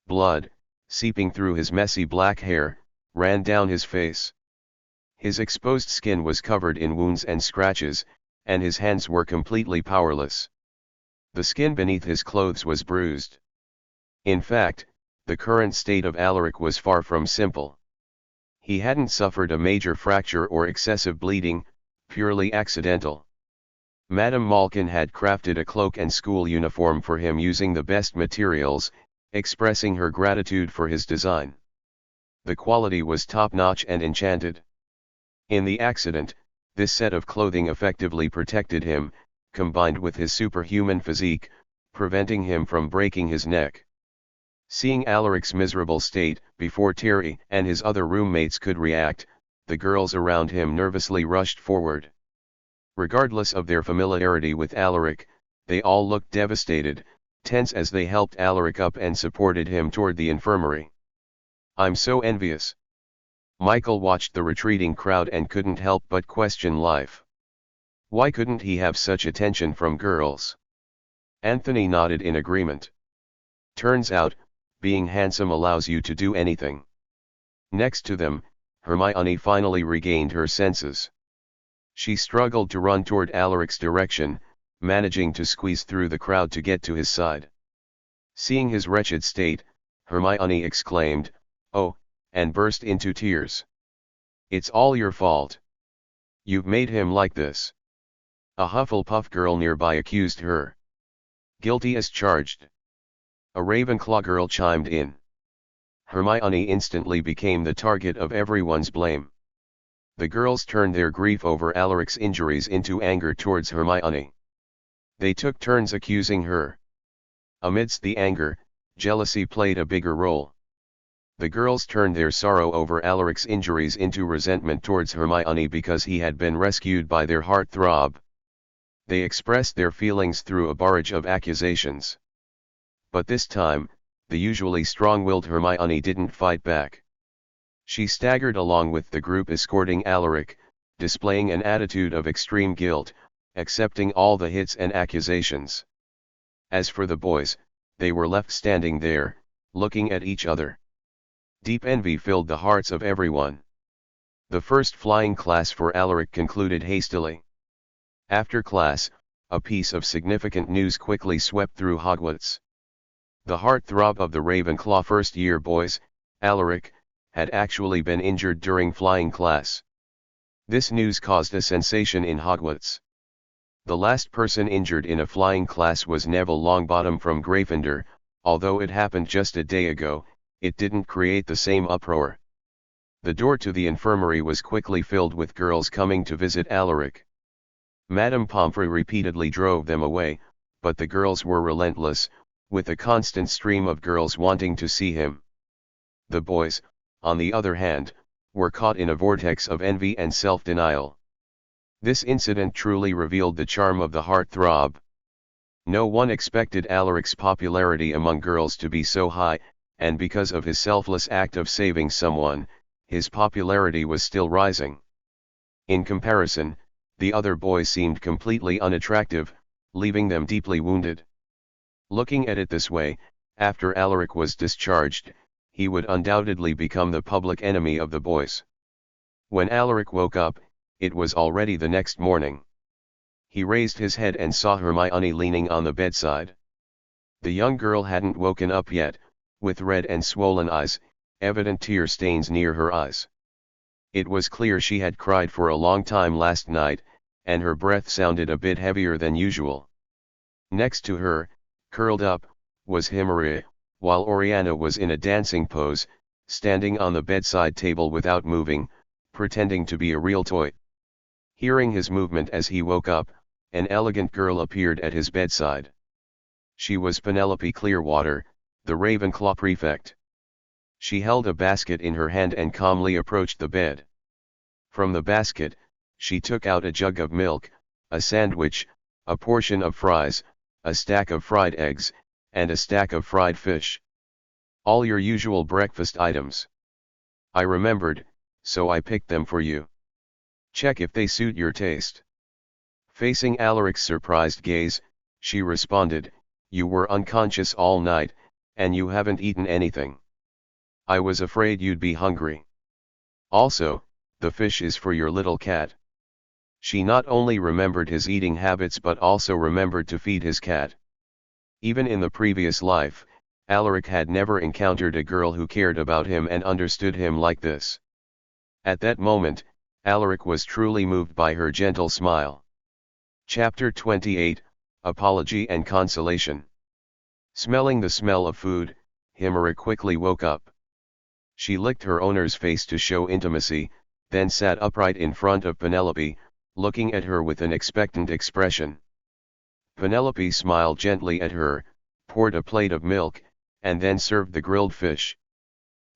Blood, seeping through his messy black hair, ran down his face. His exposed skin was covered in wounds and scratches, and his hands were completely powerless. The skin beneath his clothes was bruised. In fact, the current state of Alaric was far from simple. He hadn't suffered a major fracture or excessive bleeding, purely accidental. Madame Malkin had crafted a cloak and school uniform for him using the best materials, expressing her gratitude for his design. The quality was top-notch and enchanted. In the accident, this set of clothing effectively protected him, combined with his superhuman physique, preventing him from breaking his neck. Seeing Alaric's miserable state, before Terry and his other roommates could react, the girls around him nervously rushed forward. Regardless of their familiarity with Alaric, they all looked devastated, tense as they helped Alaric up and supported him toward the infirmary. "I'm so envious." Michael watched the retreating crowd and couldn't help but question life. Why couldn't he have such attention from girls? Anthony nodded in agreement. Turns out, being handsome allows you to do anything. Next to them, Hermione finally regained her senses. She struggled to run toward Alaric's direction, managing to squeeze through the crowd to get to his side. Seeing his wretched state, Hermione exclaimed, "Oh," and burst into tears. "It's all your fault. You've made him like this." A Hufflepuff girl nearby accused her. "Guilty as charged." A Ravenclaw girl chimed in. Hermione instantly became the target of everyone's blame. The girls turned their grief over Alaric's injuries into anger towards Hermione. They took turns accusing her. Amidst the anger, jealousy played a bigger role. The girls turned their sorrow over Alaric's injuries into resentment towards Hermione because he had been rescued by their heartthrob. They expressed their feelings through a barrage of accusations. But this time, the usually strong-willed Hermione didn't fight back. She staggered along with the group escorting Alaric, displaying an attitude of extreme guilt, accepting all the hits and accusations. As for the boys, they were left standing there, looking at each other. Deep envy filled the hearts of everyone. The first flying class for Alaric concluded hastily. After class, a piece of significant news quickly swept through Hogwarts. The heartthrob of the Ravenclaw first-year boys, Alaric, had actually been injured during flying class. This news caused a sensation in Hogwarts. The last person injured in a flying class was Neville Longbottom from Gryffindor. Although it happened just a day ago, it didn't create the same uproar. The door to the infirmary was quickly filled with girls coming to visit Alaric. Madame Pomfrey repeatedly drove them away, but the girls were relentless, with a constant stream of girls wanting to see him. The boys, on the other hand, were caught in a vortex of envy and self-denial. This incident truly revealed the charm of the heartthrob. No one expected Alaric's popularity among girls to be so high, and because of his selfless act of saving someone, his popularity was still rising. In comparison, the other boys seemed completely unattractive, leaving them deeply wounded. Looking at it this way, after Alaric was discharged, he would undoubtedly become the public enemy of the boys. When Alaric woke up, it was already the next morning. He raised his head and saw Hermione leaning on the bedside. The young girl hadn't woken up yet, with red and swollen eyes, evident tear stains near her eyes. It was clear she had cried for a long time last night, and her breath sounded a bit heavier than usual. Next to her, curled up, was Himari, while Oriana was in a dancing pose, standing on the bedside table without moving, pretending to be a real toy. Hearing his movement as he woke up, an elegant girl appeared at his bedside. She was Penelope Clearwater, the Ravenclaw prefect. She held a basket in her hand and calmly approached the bed. From the basket, she took out a jug of milk, a sandwich, a portion of fries, a stack of fried eggs, and a stack of fried fish. All your usual breakfast items. I remembered, so I picked them for you. Check if they suit your taste. Facing Alaric's surprised gaze, she responded, "You were unconscious all night, and you haven't eaten anything. I was afraid you'd be hungry. Also, the fish is for your little cat." She not only remembered his eating habits but also remembered to feed his cat. Even in the previous life, Alaric had never encountered a girl who cared about him and understood him like this. At that moment, Alaric was truly moved by her gentle smile. Chapter 28, Apology and Consolation. Smelling the smell of food, Himari quickly woke up. She licked her owner's face to show intimacy, then sat upright in front of Penelope, looking at her with an expectant expression. Penelope smiled gently at her, poured a plate of milk, and then served the grilled fish.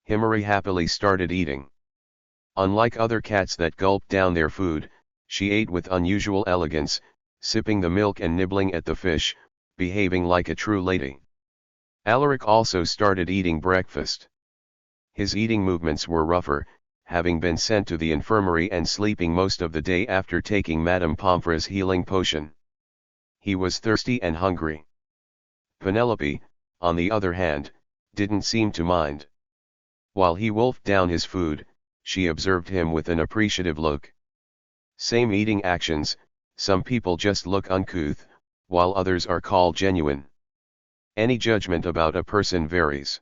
Himari happily started eating. Unlike other cats that gulped down their food, she ate with unusual elegance, sipping the milk and nibbling at the fish, behaving like a true lady. Alaric also started eating breakfast. His eating movements were rougher, having been sent to the infirmary and sleeping most of the day after taking Madame Pomfrey's healing potion. He was thirsty and hungry. Penelope, on the other hand, didn't seem to mind. While he wolfed down his food, she observed him with an appreciative look. Same eating actions, some people just look uncouth, while others are called genuine. Any judgment about a person varies.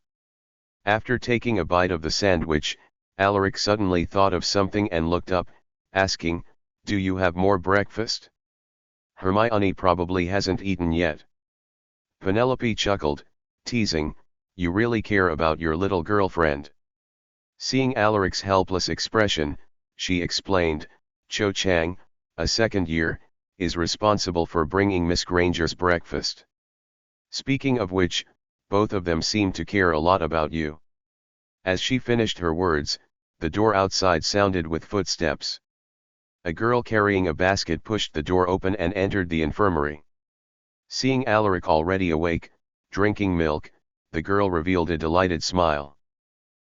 After taking a bite of the sandwich, Alaric suddenly thought of something and looked up, asking, "Do you have more breakfast? Hermione probably hasn't eaten yet." Penelope chuckled, teasing, "You really care about your little girlfriend." Seeing Alaric's helpless expression, she explained, "Cho Chang, a second year, is responsible for bringing Miss Granger's breakfast. Speaking of which, both of them seem to care a lot about you." As she finished her words, the door outside sounded with footsteps. A girl carrying a basket pushed the door open and entered the infirmary. Seeing Alaric already awake, drinking milk, the girl revealed a delighted smile.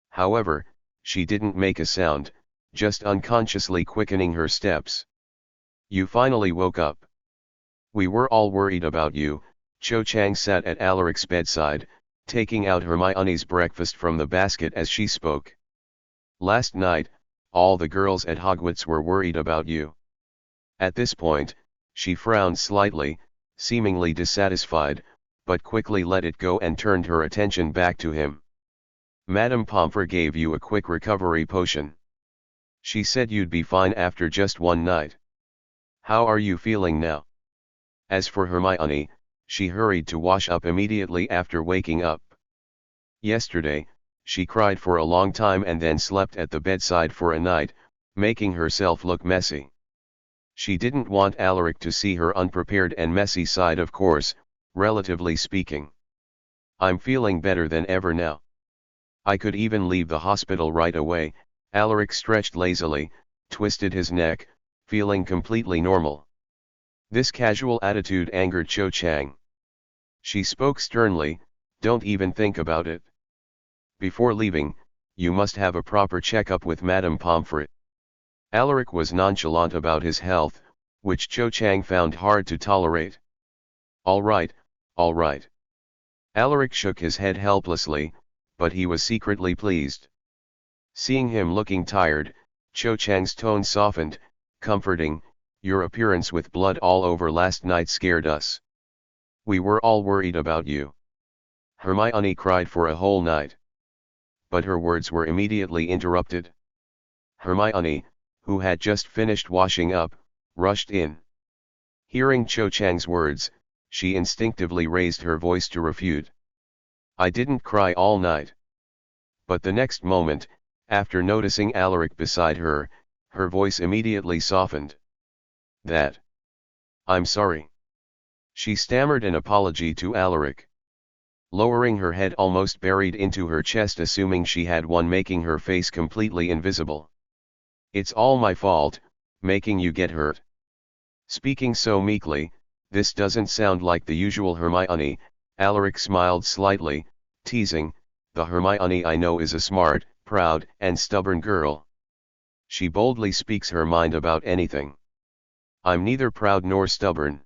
However, she didn't make a sound, just unconsciously quickening her steps. "You finally woke up. We were all worried about you." Cho Chang sat at Alaric's bedside, taking out Hermione's breakfast from the basket as she spoke. "Last night, all the girls at Hogwarts were worried about you." At this point, she frowned slightly, seemingly dissatisfied, but quickly let it go and turned her attention back to him. "Madame Pomfrey gave you a quick recovery potion. She said you'd be fine after just one night. How are you feeling now?" As for Hermione, she hurried to wash up immediately after waking up. Yesterday, she cried for a long time and then slept at the bedside for a night, making herself look messy. She didn't want Alaric to see her unprepared and messy side, of course, relatively speaking. "I'm feeling better than ever now. I could even leave the hospital right away." Alaric stretched lazily, twisted his neck, feeling completely normal. This casual attitude angered Cho Chang. She spoke sternly, "Don't even think about it. Before leaving, you must have a proper checkup with Madame Pomfrey." Alaric was nonchalant about his health, which Cho Chang found hard to tolerate. All right. Alaric shook his head helplessly, but he was secretly pleased. Seeing him looking tired, Cho Chang's tone softened, comforting, "Your appearance with blood all over last night scared us. We were all worried about you." Hermione cried for a whole night. But her words were immediately interrupted. Hermione, who had just finished washing up, rushed in. Hearing Cho Chang's words, she instinctively raised her voice to refute. "I didn't cry all night." But the next moment, after noticing Alaric beside her, her voice immediately softened. "I'm sorry." She stammered an apology to Alaric. Lowering her head almost buried into her chest, assuming she had one, making her face completely invisible. "It's all my fault, making you get hurt." Speaking so meekly, this doesn't sound like the usual Hermione. Alaric smiled slightly, teasing, "The Hermione I know is a smart, proud, and stubborn girl. She boldly speaks her mind about anything. I'm neither proud nor stubborn."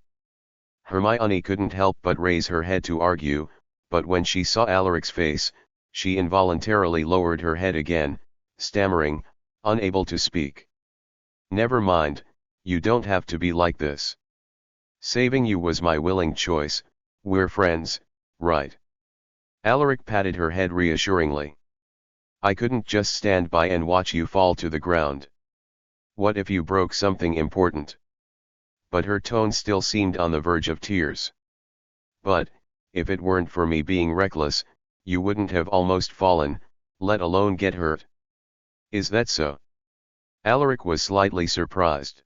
Hermione couldn't help but raise her head to argue, but when she saw Alaric's face, she involuntarily lowered her head again, stammering, unable to speak. "Never mind, you don't have to be like this. Saving you was my willing choice. We're friends, right?" Alaric patted her head reassuringly. "I couldn't just stand by and watch you fall to the ground. What if you broke something important?" But her tone still seemed on the verge of tears. "But, if it weren't for me being reckless, you wouldn't have almost fallen, let alone get hurt." "Is that so?" Alaric was slightly surprised.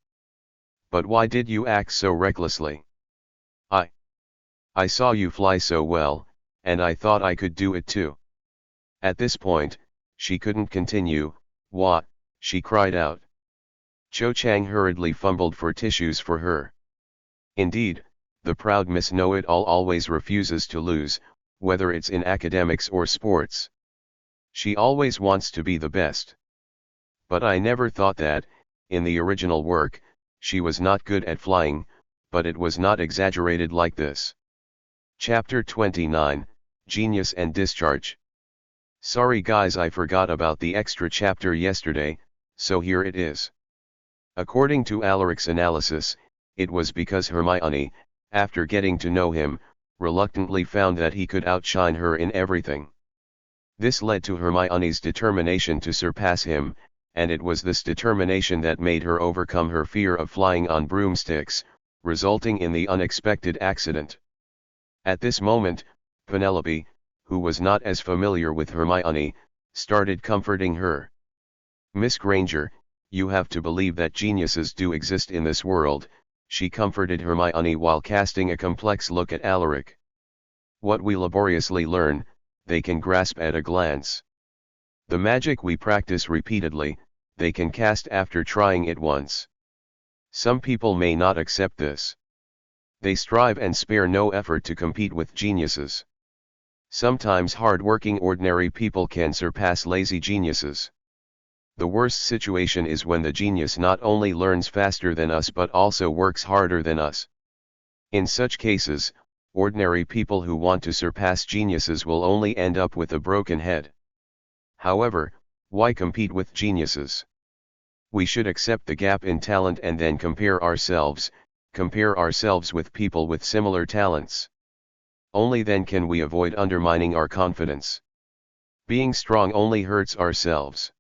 "But why did you act so recklessly?" I saw you fly so well, and I thought I could do it too." At this point, she couldn't continue. "What?" she cried out. Cho Chang hurriedly fumbled for tissues for her. Indeed, the proud Miss Know-It-All always refuses to lose, whether it's in academics or sports. She always wants to be the best. "But I never thought that, in the original work, she was not good at flying, but it was not exaggerated like this." Chapter 29, Genius and Discharge. Sorry guys, I forgot about the extra chapter yesterday, so here it is. According to Alaric's analysis, it was because Hermione, after getting to know him, reluctantly found that he could outshine her in everything. This led to Hermione's determination to surpass him, and it was this determination that made her overcome her fear of flying on broomsticks, resulting in the unexpected accident. At this moment, Penelope, who was not as familiar with Hermione, started comforting her. "Miss Granger, you have to believe that geniuses do exist in this world," she comforted Hermione while casting a complex look at Alaric. "What we laboriously learn, they can grasp at a glance. The magic we practice repeatedly, they can cast after trying it once. Some people may not accept this. They strive and spare no effort to compete with geniuses. Sometimes hard-working ordinary people can surpass lazy geniuses. The worst situation is when the genius not only learns faster than us but also works harder than us. In such cases, ordinary people who want to surpass geniuses will only end up with a broken head. However, why compete with geniuses? We should accept the gap in talent and then compare ourselves with people with similar talents. Only then can we avoid undermining our confidence. Being strong only hurts ourselves.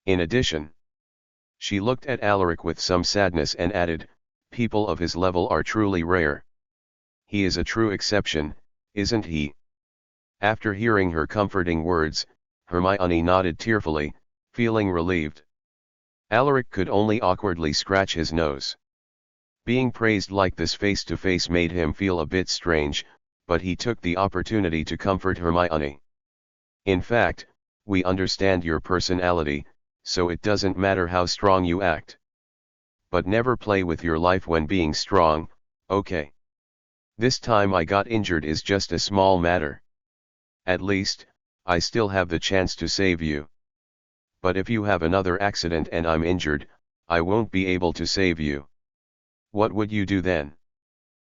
In addition," she looked at Alaric with some sadness and added, "people of his level are truly rare. He is a true exception, isn't he?" After hearing her comforting words, Hermione nodded tearfully, feeling relieved. Alaric could only awkwardly scratch his nose. Being praised like this face to face made him feel a bit strange, but he took the opportunity to comfort Hermione. "In fact, we understand your personality, so it doesn't matter how strong you act. But never play with your life when being strong, okay? This time I got injured is just a small matter. At least, I still have the chance to save you. But if you have another accident and I'm injured, I won't be able to save you. What would you do then?"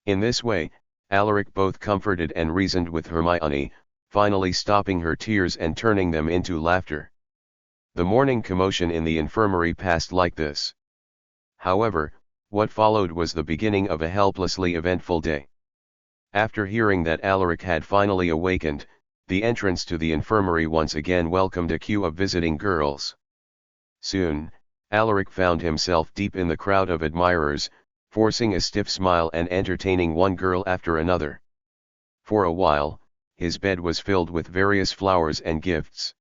In this way, Alaric both comforted and reasoned with Hermione, finally stopping her tears and turning them into laughter. The morning commotion in the infirmary passed like this. However, what followed was the beginning of a helplessly eventful day. After hearing that Alaric had finally awakened, the entrance to the infirmary once again welcomed a queue of visiting girls. Soon, Alaric found himself deep in the crowd of admirers, forcing a stiff smile and entertaining one girl after another. For a while, his bed was filled with various flowers and gifts.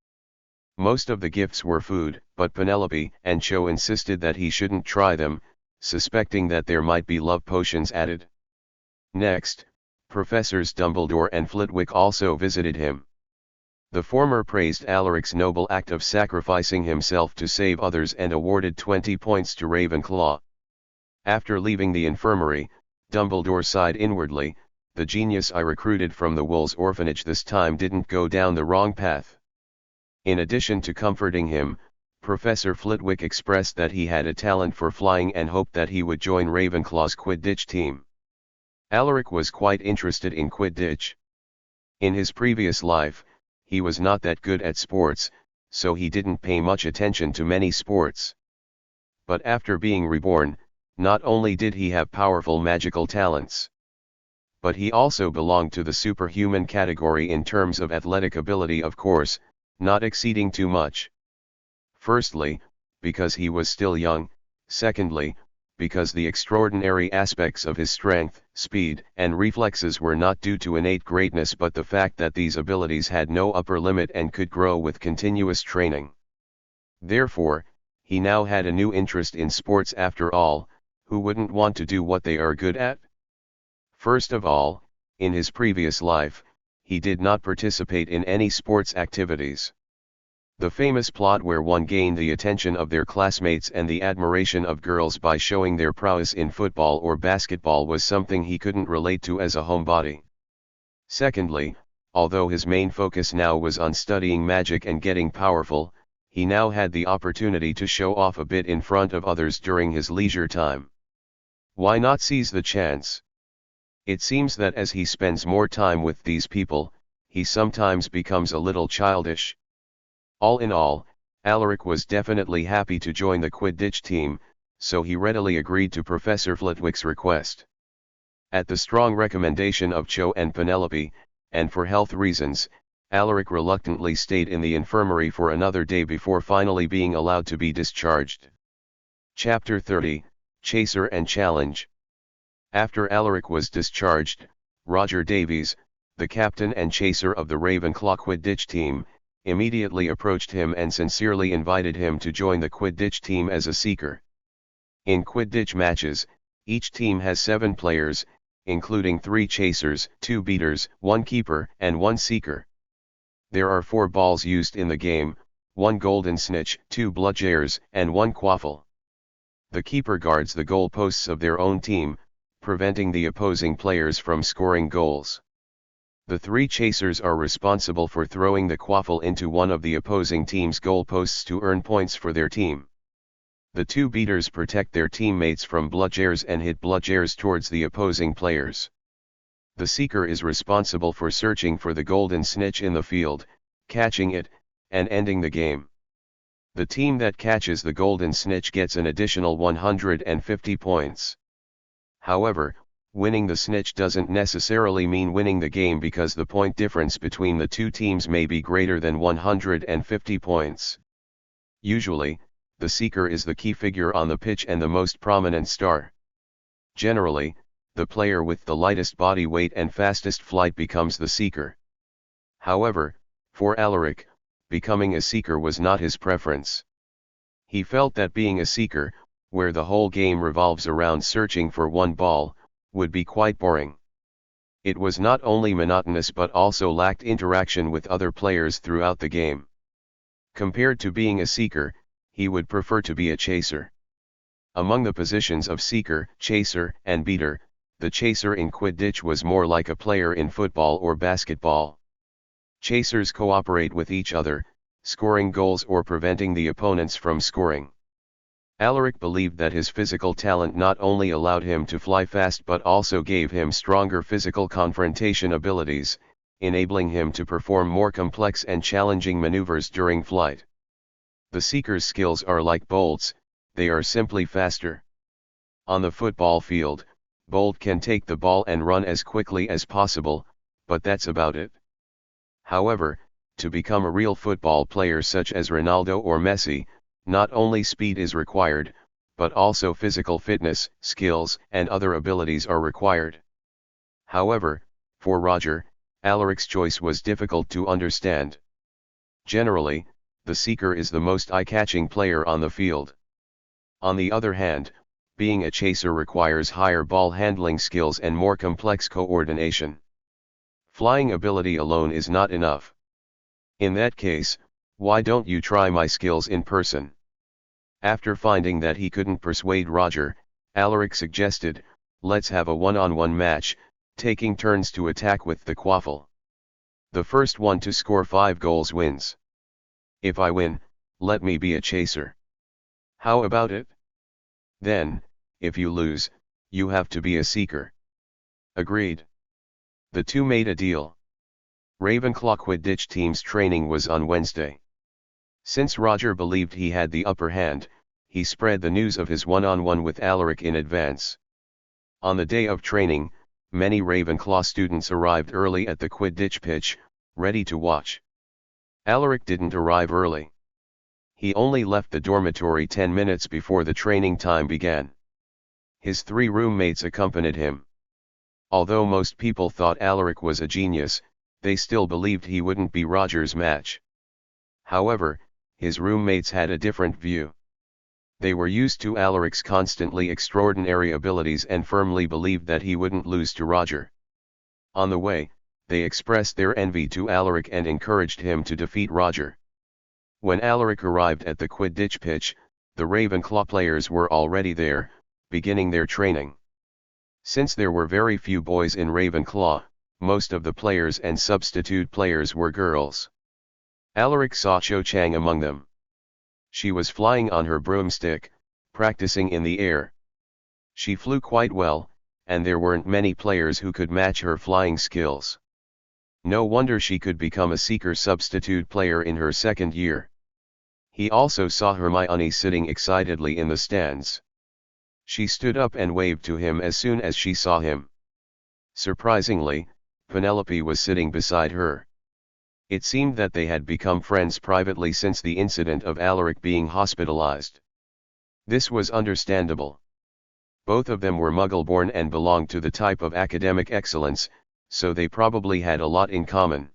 Most of the gifts were food, but Penelope and Cho insisted that he shouldn't try them, suspecting that there might be love potions added. Next, Professors Dumbledore and Flitwick also visited him. The former praised Alaric's noble act of sacrificing himself to save others and awarded 20 points to Ravenclaw. After leaving the infirmary, Dumbledore sighed inwardly, the genius I recruited from the Wolves' orphanage this time didn't go down the wrong path. In addition to comforting him, Professor Flitwick expressed that he had a talent for flying and hoped that he would join Ravenclaw's Quidditch team. Alaric was quite interested in Quidditch. In his previous life, he was not that good at sports, so he didn't pay much attention to many sports. But after being reborn, not only did he have powerful magical talents, but he also belonged to the superhuman category in terms of athletic ability, of course, not exceeding too much. Firstly, because he was still young; secondly, because the extraordinary aspects of his strength, speed, and reflexes were not due to innate greatness but the fact that these abilities had no upper limit and could grow with continuous training. Therefore, he now had a new interest in sports after all. Who wouldn't want to do what they are good at? First of all, in his previous life, he did not participate in any sports activities. The famous plot where one gained the attention of their classmates and the admiration of girls by showing their prowess in football or basketball was something he couldn't relate to as a homebody. Secondly, although his main focus now was on studying magic and getting powerful, he now had the opportunity to show off a bit in front of others during his leisure time. Why not seize the chance? It seems that as he spends more time with these people, he sometimes becomes a little childish. All in all, Alaric was definitely happy to join the Quidditch team, so he readily agreed to Professor Flitwick's request. At the strong recommendation of Cho and Penelope, and for health reasons, Alaric reluctantly stayed in the infirmary for another day before finally being allowed to be discharged. Chapter 30, Chaser and Challenge. After Alaric was discharged, Roger Davies, the captain and chaser of the Ravenclaw Quidditch team, immediately approached him and sincerely invited him to join the Quidditch team as a seeker. In Quidditch matches, each team has 7 players, including 3 chasers, 2 beaters, 1 keeper, and 1 seeker. There are 4 balls used in the game, 1 golden snitch, 2 bludgers, and 1 quaffle. The keeper guards the goal posts of their own team, preventing the opposing players from scoring goals. The 3 chasers are responsible for throwing the quaffle into one of the opposing team's goalposts to earn points for their team. The 2 beaters protect their teammates from bludgers and hit bludgers towards the opposing players. The seeker is responsible for searching for the golden snitch in the field, catching it, and ending the game. The team that catches the golden snitch gets an additional 150 points. However, winning the snitch doesn't necessarily mean winning the game because the point difference between the 2 teams may be greater than 150 points. Usually, the seeker is the key figure on the pitch and the most prominent star. Generally, the player with the lightest body weight and fastest flight becomes the seeker. However, for Alaric, becoming a seeker was not his preference. He felt that being a seeker, where the whole game revolves around searching for 1 ball, would be quite boring. It was not only monotonous but also lacked interaction with other players throughout the game. Compared to being a seeker, he would prefer to be a chaser. Among the positions of seeker, chaser, and beater, the chaser in Quidditch was more like a player in football or basketball. Chasers cooperate with each other, scoring goals or preventing the opponents from scoring. Alaric believed that his physical talent not only allowed him to fly fast but also gave him stronger physical confrontation abilities, enabling him to perform more complex and challenging maneuvers during flight. The seeker's skills are like Bolt's, they are simply faster. On the football field, Bolt can take the ball and run as quickly as possible, but that's about it. However, to become a real football player such as Ronaldo or Messi, not only speed is required, but also physical fitness, skills, and other abilities are required. However, for Roger, Alaric's choice was difficult to understand. Generally, the seeker is the most eye-catching player on the field. On the other hand, being a chaser requires higher ball handling skills and more complex coordination. Flying ability alone is not enough. In that case, why don't you try my skills in person? After finding that he couldn't persuade Roger, Alaric suggested, let's have a one-on-one match, taking turns to attack with the quaffle. The first one to score 5 goals wins. If I win, let me be a chaser. How about it? Then, if you lose, you have to be a seeker. Agreed. The 2 made a deal. Ravenclaw Quidditch team's training was on Wednesday. Since Roger believed he had the upper hand, he spread the news of his one-on-one with Alaric in advance. On the day of training, many Ravenclaw students arrived early at the Quidditch pitch, ready to watch. Alaric didn't arrive early. He only left the dormitory 10 minutes before the training time began. His 3 roommates accompanied him. Although most people thought Alaric was a genius, they still believed he wouldn't be Roger's match. However, his roommates had a different view. They were used to Alaric's constantly extraordinary abilities and firmly believed that he wouldn't lose to Roger. On the way, they expressed their envy to Alaric and encouraged him to defeat Roger. When Alaric arrived at the Quidditch pitch, the Ravenclaw players were already there, beginning their training. Since there were very few boys in Ravenclaw, most of the players and substitute players were girls. Alaric saw Cho Chang among them. She was flying on her broomstick, practicing in the air. She flew quite well, and there weren't many players who could match her flying skills. No wonder she could become a seeker substitute player in her second year. He also saw Hermione sitting excitedly in the stands. She stood up and waved to him as soon as she saw him. Surprisingly, Penelope was sitting beside her. It seemed that they had become friends privately since the incident of Alaric being hospitalized. This was understandable. Both of them were Muggle-born and belonged to the type of academic excellence, so they probably had a lot in common.